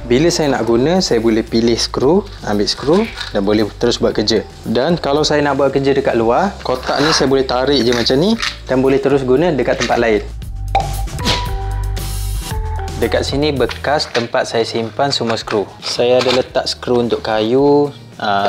Bila saya nak guna, saya boleh pilih skru, ambil skru dan boleh terus buat kerja. Dan kalau saya nak buat kerja dekat luar, kotak ni saya boleh tarik je macam ni dan boleh terus guna dekat tempat lain. Dekat sini bekas tempat saya simpan semua skru. Saya ada letak skru untuk kayu,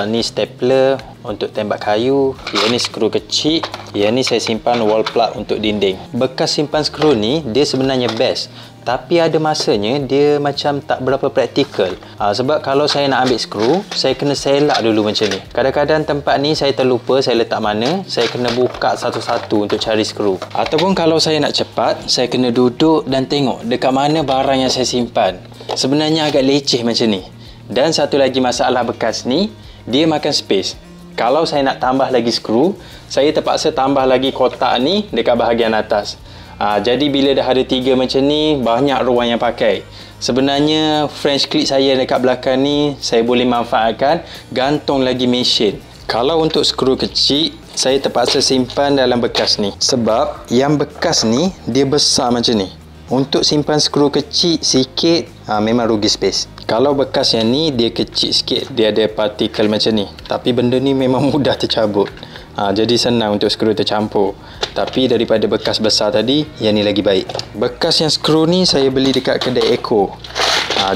ni stapler untuk tembak kayu, yang ni skru kecil, yang ni saya simpan wall plug untuk dinding. Bekas simpan skru ni dia sebenarnya best, tapi ada masanya dia macam tak berapa praktikal. Sebab kalau saya nak ambil skru, saya kena selak dulu macam ni. Kadang-kadang tempat ni saya terlupa saya letak mana, saya kena buka satu-satu untuk cari skru. Ataupun kalau saya nak cepat, saya kena duduk dan tengok dekat mana barang yang saya simpan. Sebenarnya agak leceh macam ni. Dan satu lagi masalah bekas ni, dia makan space. Kalau saya nak tambah lagi skru, saya terpaksa tambah lagi kotak ni dekat bahagian atas. Jadi bila dah ada 3 macam ni, banyak ruang yang pakai. Sebenarnya French clip saya dekat belakang ni, saya boleh manfaatkan gantung lagi mesin. Kalau untuk skru kecil, saya terpaksa simpan dalam bekas ni. Sebab yang bekas ni, dia besar macam ni. Untuk simpan skru kecil sikit, memang rugi space. Kalau bekas yang ni, dia kecil sikit, dia ada partikel macam ni. Tapi benda ni memang mudah tercabut. Jadi senang untuk skru tercampur. Tapi daripada bekas besar tadi, yang ni lagi baik. Bekas yang skru ni saya beli dekat kedai Eco.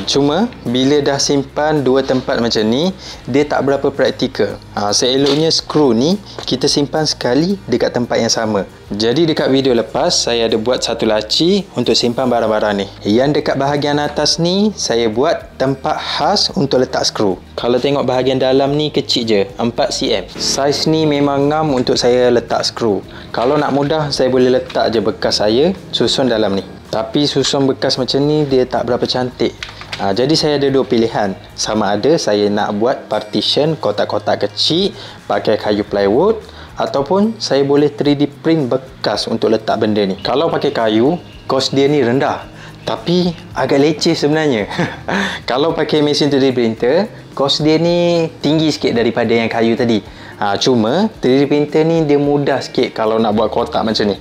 Cuma bila dah simpan 2 tempat macam ni, dia tak berapa praktikal. Seeloknya skru ni kita simpan sekali dekat tempat yang sama. Jadi dekat video lepas saya ada buat satu laci untuk simpan barang-barang ni. Yang dekat bahagian atas ni saya buat tempat khas untuk letak skru. Kalau tengok bahagian dalam ni kecil je, 4 cm. Saiz ni memang ngam untuk saya letak skru. Kalau nak mudah, saya boleh letak je bekas saya susun dalam ni. Tapi susun bekas macam ni dia tak berapa cantik. Jadi saya ada 2 pilihan. Sama ada saya nak buat partition kotak-kotak kecil pakai kayu plywood, ataupun saya boleh 3D print bekas untuk letak benda ni. Kalau pakai kayu, kos dia ni rendah, tapi agak leceh sebenarnya. Kalau pakai mesin 3D printer, kos dia ni tinggi sikit daripada yang kayu tadi. Cuma 3D printer ni dia mudah sikit kalau nak buat kotak macam ni.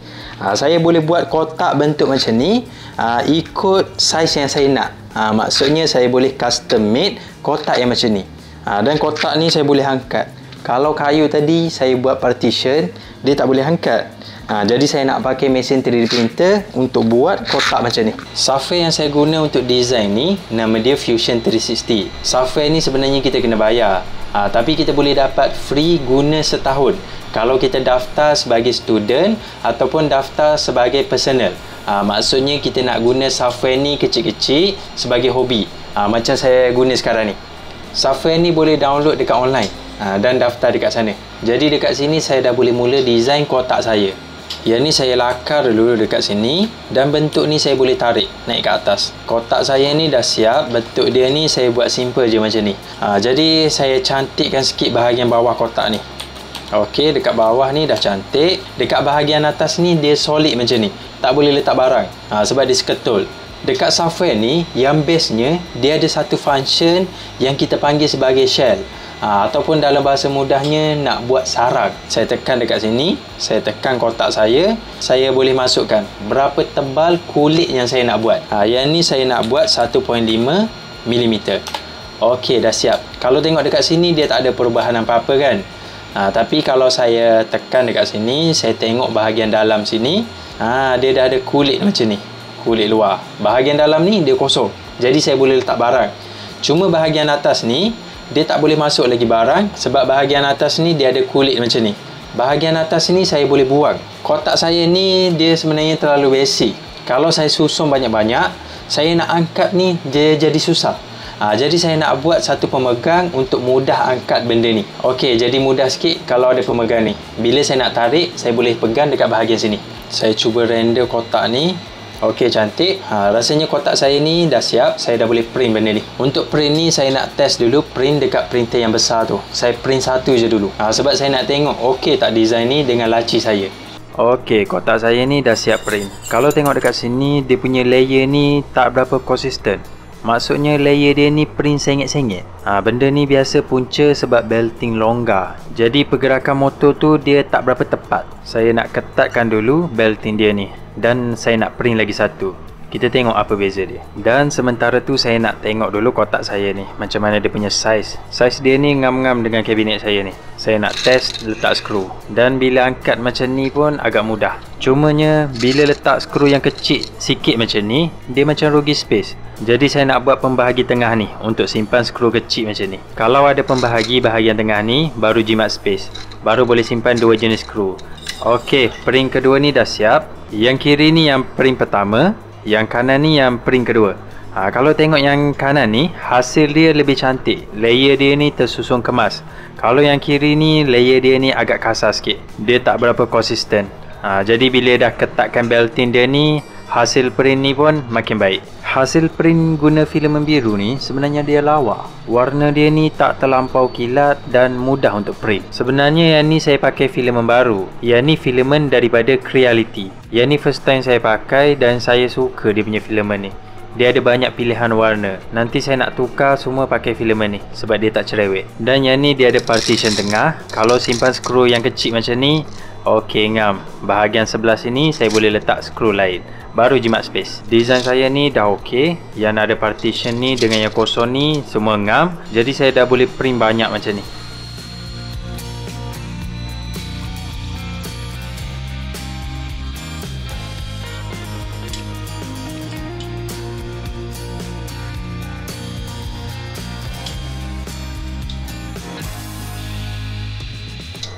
Saya boleh buat kotak bentuk macam ni, ikut saiz yang saya nak. Maksudnya saya boleh custom made kotak yang macam ni. Dan kotak ni saya boleh angkat. Kalau kayu tadi saya buat partition, dia tak boleh angkat. Jadi saya nak pakai mesin 3D printer untuk buat kotak macam ni. Software yang saya guna untuk design ni, nama dia Fusion 360. Software ni sebenarnya kita kena bayar. Tapi kita boleh dapat free guna setahun kalau kita daftar sebagai student ataupun daftar sebagai personal. Maksudnya kita nak guna software ni kecil-kecil sebagai hobi. Macam saya guna sekarang ni. Software ni boleh download dekat online dan daftar dekat sana. Jadi dekat sini saya dah boleh mula design kotak saya. Yang ni saya lakar dulu dekat sini, dan bentuk ni saya boleh tarik naik ke atas. Kotak saya ni dah siap. Bentuk dia ni saya buat simple je macam ni. Jadi saya cantikkan sikit bahagian bawah kotak ni. Okey, dekat bawah ni dah cantik. Dekat bahagian atas ni dia solid macam ni, tak boleh letak barang sebab dia seketul. Dekat software ni, yang bestnya dia ada satu function yang kita panggil sebagai shell. Ataupun dalam bahasa mudahnya nak buat sarang. Saya tekan dekat sini, saya tekan kotak saya boleh masukkan berapa tebal kulit yang saya nak buat. Yang ni saya nak buat 1.5 mm. Okey, dah siap. Kalau tengok dekat sini dia tak ada perubahan apa-apa kan. Tapi kalau saya tekan dekat sini, saya tengok bahagian dalam sini, dia dah ada kulit macam ni, kulit luar. Bahagian dalam ni dia kosong, jadi saya boleh letak barang. Cuma bahagian atas ni dia tak boleh masuk lagi barang, sebab bahagian atas ni dia ada kulit macam ni. Bahagian atas ni saya boleh buang. Kotak saya ni dia sebenarnya terlalu basic. Kalau saya susun banyak-banyak, saya nak angkat ni dia jadi susah. Jadi saya nak buat satu pemegang untuk mudah angkat benda ni. Okey, jadi mudah sikit kalau ada pemegang ni. Bila saya nak tarik, saya boleh pegang dekat bahagian sini. Saya cuba render kotak ni. Okey, cantik. Rasanya kotak saya ni dah siap. Saya dah boleh print benda ni. Untuk print ni saya nak test dulu print dekat printer yang besar tu. Saya print satu je dulu. Sebab saya nak tengok okey tak design ni dengan laci saya. Okey, kotak saya ni dah siap print. Kalau tengok dekat sini, dia punya layer ni tak berapa konsisten. Maksudnya layer dia ni print sengit-sengit. Benda ni biasa punca sebab belting longgar. Jadi pergerakan motor tu dia tak berapa tepat. Saya nak ketatkan dulu belting dia ni. Dan saya nak print lagi satu. Kita tengok apa beza dia. Dan sementara tu saya nak tengok dulu kotak saya ni, macam mana dia punya saiz. Saiz dia ni ngam-ngam dengan kabinet saya ni. Saya nak test letak skru. Dan bila angkat macam ni pun agak mudah. Cumanya bila letak skru yang kecil sikit macam ni, dia macam rugi space. Jadi saya nak buat pembahagi tengah ni untuk simpan skru kecil macam ni. Kalau ada pembahagi bahagian tengah ni, baru jimat space. Baru boleh simpan dua jenis skru. Okey, pring kedua ni dah siap. Yang kiri ni yang pring pertama, yang kanan ni yang pring kedua. Kalau tengok yang kanan ni, hasil dia lebih cantik. Layer dia ni tersusun kemas. Kalau yang kiri ni, layer dia ni agak kasar sikit. Dia tak berapa konsisten. Jadi bila dah ketatkan belting dia ni, hasil print ni pun makin baik. Hasil print guna filem biru ni sebenarnya dia lawa. Warna dia ni tak terlampau kilat dan mudah untuk print. Sebenarnya yang ni saya pakai filem baru. Yang ni filem daripada Creality. Yang ni first time saya pakai dan saya suka dia punya filem ni. Dia ada banyak pilihan warna. Nanti saya nak tukar semua pakai filem ni sebab dia tak cerewet. Dan yang ni dia ada partition tengah. Kalau simpan skru yang kecil macam ni, okey ngam. Bahagian sebelah sini saya boleh letak skru lain. Baru jimat space. Design saya ni dah okey. Yang ada partition ni dengan yang kosong ni semua ngam. Jadi saya dah boleh print banyak macam ni.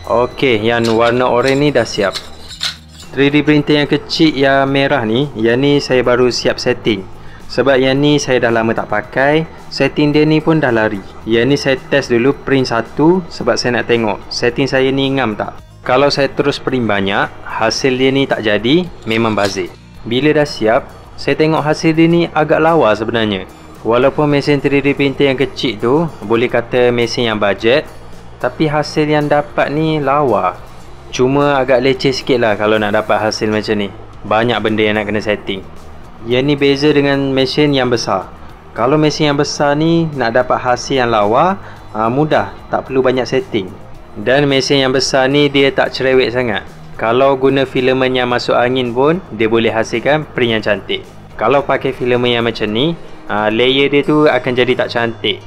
Okey, yang warna oranye ni dah siap. 3D printer yang kecil yang merah ni, yang ni saya baru siap setting. Sebab yang ni saya dah lama tak pakai. Setting dia ni pun dah lari. Yang ni saya test dulu print satu sebab saya nak tengok setting saya ni ngam tak. Kalau saya terus print banyak, hasil dia ni tak jadi, memang bazir. Bila dah siap, saya tengok hasil dia ni agak lawa sebenarnya. Walaupun mesin 3D printer yang kecil tu boleh kata mesin yang bajet, tapi hasil yang dapat ni lawa. Cuma agak leceh sikit lah kalau nak dapat hasil macam ni. Banyak benda yang nak kena setting. Yang ni beza dengan mesin yang besar. Kalau mesin yang besar ni nak dapat hasil yang lawa, mudah, tak perlu banyak setting. Dan mesin yang besar ni dia tak cerewet sangat. Kalau guna filamen yang masuk angin pun, dia boleh hasilkan print yang cantik. Kalau pakai filamen yang macam ni, layer dia tu akan jadi tak cantik.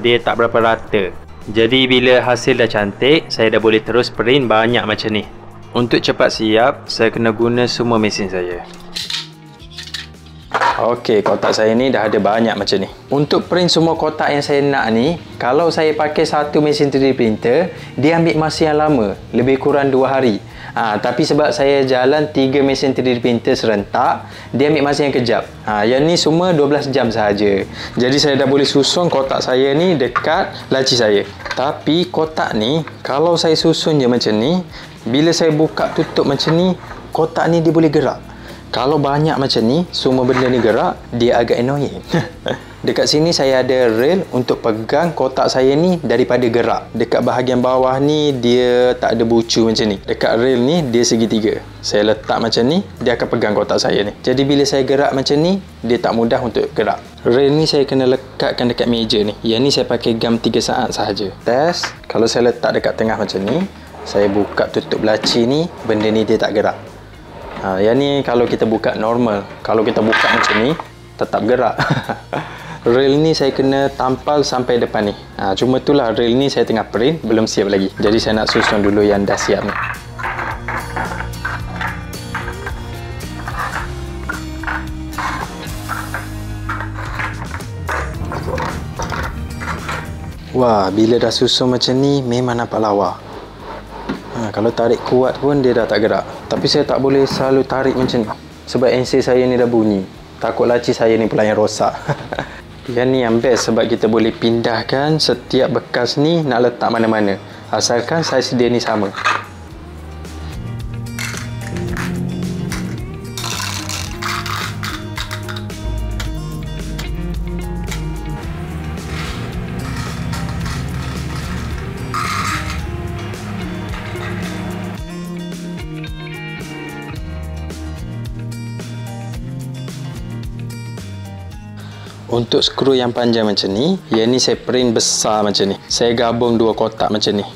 Dia tak berapa rata. Jadi bila hasil dah cantik, saya dah boleh terus print banyak macam ni. Untuk cepat siap, saya kena guna semua mesin saya. Okey, kotak saya ni dah ada banyak macam ni. Untuk print semua kotak yang saya nak ni, kalau saya pakai satu mesin 3D printer, dia ambil masa yang lama, lebih kurang 2 hari. Tapi sebab saya jalan 3 mesin 3D printer serentak, dia ambil masa yang kejap. Yang ni semua 12 jam sahaja. Jadi saya dah boleh susun kotak saya ni dekat laci saya. Tapi kotak ni, kalau saya susun je macam ni, bila saya buka tutup macam ni, kotak ni dia boleh gerak. Kalau banyak macam ni, semua benda ni gerak, dia agak annoying. Dekat sini saya ada rail untuk pegang kotak saya ni daripada gerak. Dekat bahagian bawah ni dia tak ada bucu macam ni. Dekat rail ni dia segitiga. Saya letak macam ni, dia akan pegang kotak saya ni. Jadi bila saya gerak macam ni, dia tak mudah untuk gerak. Rail ni saya kena lekatkan dekat meja ni. Yang ni saya pakai gam 3 saat sahaja. Test, kalau saya letak dekat tengah macam ni, saya buka tutup laci ni, benda ni dia tak gerak. Yang ni kalau kita buka normal. Kalau kita buka macam ni, tetap gerak. Rail ni saya kena tampal sampai depan ni. Cuma itulah rail ni saya tengah print, belum siap lagi. Jadi saya nak susun dulu yang dah siap ni. Wah, bila dah susun macam ni memang nampak lawa. Kalau tarik kuat pun dia dah tak gerak. Tapi saya tak boleh selalu tarik macam ni. Sebab NC saya ni dah bunyi. Takut laci saya ni pula yang rosak. Yang ni yang best sebab kita boleh pindahkan setiap bekas ni nak letak mana-mana. Asalkan saiz dia ni sama. Untuk skru yang panjang macam ni, yang ni saya print besar macam ni. Saya gabung 2 kotak macam ni.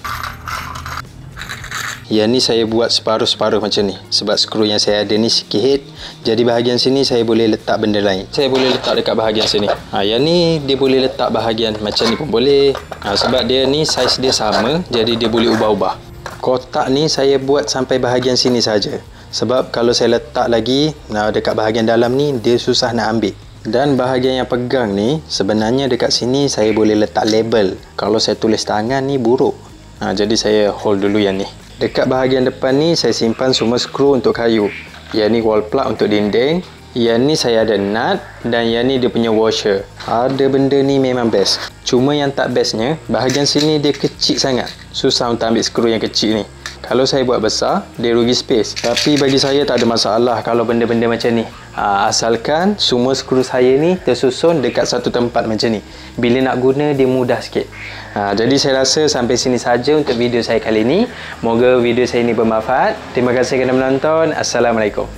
Yang ni saya buat separuh-separuh macam ni. Sebab skru yang saya ada ni sikit. Jadi bahagian sini saya boleh letak benda lain. Saya boleh letak dekat bahagian sini. Yang ni dia boleh letak bahagian macam ni pun boleh. Sebab dia ni saiz dia sama, jadi dia boleh ubah-ubah. Kotak ni saya buat sampai bahagian sini saja. Sebab kalau saya letak lagi dekat bahagian dalam ni, dia susah nak ambil. Dan bahagian yang pegang ni, sebenarnya dekat sini saya boleh letak label. Kalau saya tulis tangan ni buruk. Jadi saya hold dulu yang ni. Dekat bahagian depan ni saya simpan semua skru untuk kayu. Yang ni wall plug untuk dinding. Yang ni saya ada nut. Dan yang ni dia punya washer. Ada benda ni memang best. Cuma yang tak bestnya, bahagian sini dia kecil sangat. Susah untuk ambil skru yang kecil ni. Kalau saya buat besar, dia rugi space. Tapi bagi saya tak ada masalah kalau benda-benda macam ni. Asalkan semua skru saya ni tersusun dekat satu tempat macam ni. Bila nak guna, dia mudah sikit. Jadi saya rasa sampai sini saja untuk video saya kali ini. Moga video saya ini bermanfaat. Terima kasih kerana menonton. Assalamualaikum.